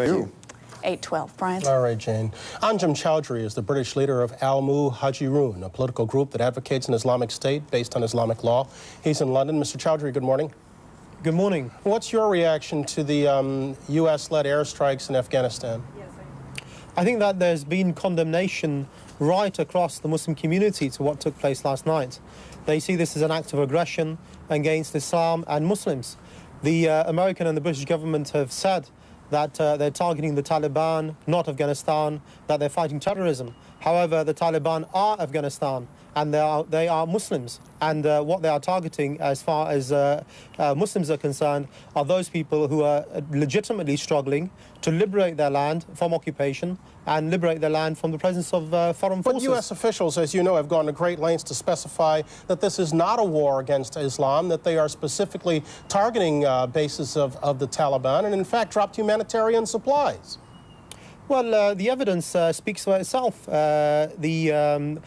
Great. You. 812. Brian? All right, Jane. Anjem Choudhury is the British leader of Al-Mujahideen, a political group that advocates an Islamic State based on Islamic law. He's in London. Mr. Choudhury, good morning. Good morning. What's your reaction to the U.S.-led airstrikes in Afghanistan? I think that there's been condemnation right across the Muslim community to what took place last night. They see this as an act of aggression against Islam and Muslims. The American and the British government have said that they're targeting the Taliban, not Afghanistan, that they're fighting terrorism. However, the Taliban are Afghanistan, and they are Muslims. And what they are targeting, as far as Muslims are concerned, are those people who are legitimately struggling to liberate their land from occupation and liberate their land from the presence of foreign forces. But U.S. officials, as you know, have gone to great lengths to specify that this is not a war against Islam, that they are specifically targeting bases of the Taliban, and in fact dropped humanitarian supplies. Well, the evidence speaks for itself. The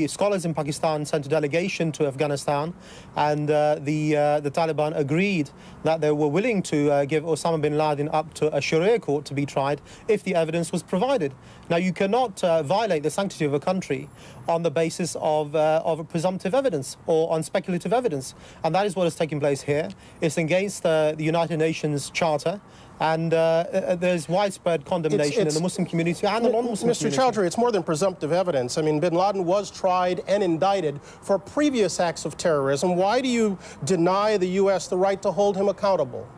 scholars in Pakistan sent a delegation to Afghanistan, and the Taliban agreed that they were willing to give Osama bin Laden up to a Sharia court to be tried if the evidence was provided. Now, you cannot violate the sanctity of a country on the basis of a presumptive evidence or on speculative evidence, and that is what is taking place here. It's against the United Nations Charter, and there's widespread condemnation in the Muslim community and the non-Muslim community. Mr. Choudhury, it's more than presumptive evidence. I mean, bin Laden was tried and indicted for previous acts of terrorism. Why do you deny the U.S. the right to hold him accountable?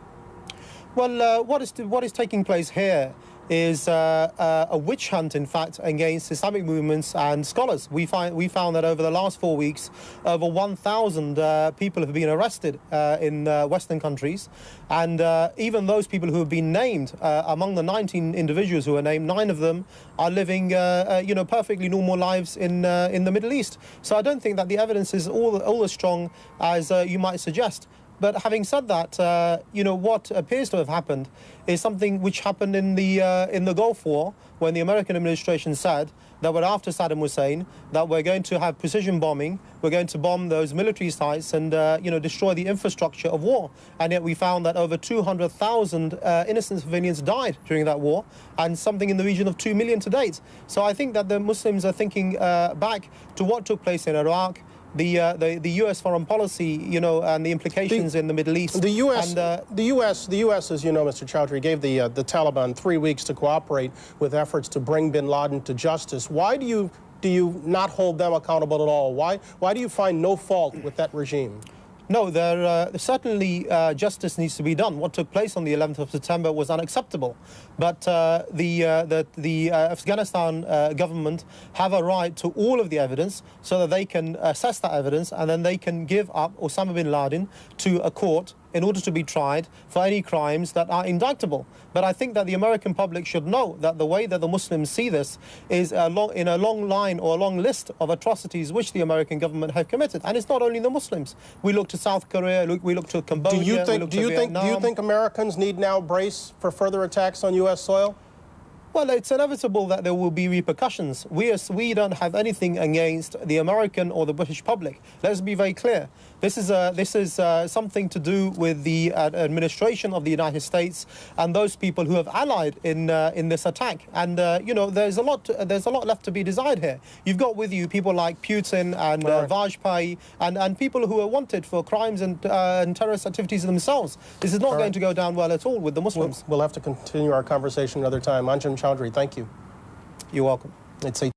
Well, what is taking place here is a witch hunt, in fact, against Islamic movements and scholars. We found that over the last 4 weeks, over 1,000 people have been arrested in Western countries, and even those people who have been named, among the 19 individuals who are named, 9 of them are living, perfectly normal lives in the Middle East. So I don't think that the evidence is all as strong as you might suggest. But having said that, what appears to have happened is something which happened in the Gulf War, when the American administration said that we're after Saddam Hussein, that we're going to have precision bombing, we're going to bomb those military sites and destroy the infrastructure of war. And yet we found that over 200,000 innocent civilians died during that war, and something in the region of 2 million to date. So I think that the Muslims are thinking back to what took place in Iraq, the U.S. foreign policy, and the implications in the Middle East. The U.S., as you know, Mr. Choudhury, gave the Taliban 3 weeks to cooperate with efforts to bring bin Laden to justice. Why do you not hold them accountable at all? Why do you find no fault with that regime? No, certainly justice needs to be done. What took place on the 11th of September was unacceptable. But the Afghanistan government have a right to all of the evidence so that they can assess that evidence, and then they can give up Osama bin Laden to a court in order to be tried for any crimes that are indictable. But I think that the American public should know that the way that the Muslims see this is in a long line or a long list of atrocities which the American government have committed. And it's not only the Muslims. We look to South Korea, we look to Cambodia, we look to Vietnam. Do you think Americans need now brace for further attacks on U.S. soil? Well, it's inevitable that there will be repercussions. We don't have anything against the American or the British public. Let's be very clear. This is something to do with the administration of the United States and those people who have allied in this attack. And there's a lot left to be desired here. You've got with you people like Putin and Vajpayee and people who are wanted for crimes and terrorist activities themselves. This is not going to go down well at all with the Muslims. We'll have to continue our conversation another time. Anjem Choudhury, thank you. You're welcome. It's